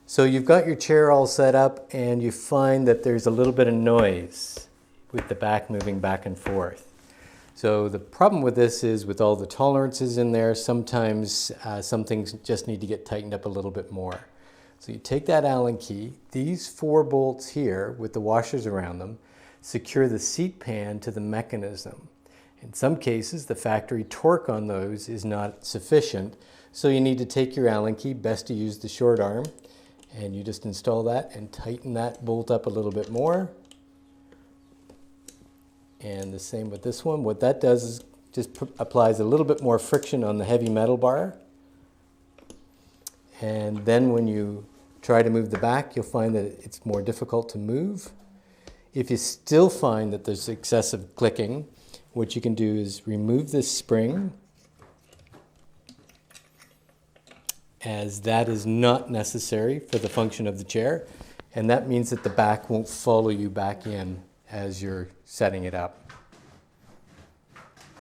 So you've got your chair all set up and you find that there's a little bit of noise with the back moving back and forth. So the problem with this is with all the tolerances in there, sometimes some things just need to get tightened up a little bit more. So you take that Allen key, these 4 bolts here with the washers around them, secure the seat pan to the mechanism. In some cases, the factory torque on those is not sufficient, so you need to take your Allen key, best to use the short arm, and you just install that and tighten that bolt up a little bit more. And the same with this one. What that does is just applies a little bit more friction on the heavy metal bar. And then when you try to move the back, you'll find that it's more difficult to move. If you still find that there's excessive clicking, what you can do is remove this spring, as that is not necessary for the function of the chair, and that means that the back won't follow you back in as you're setting it up.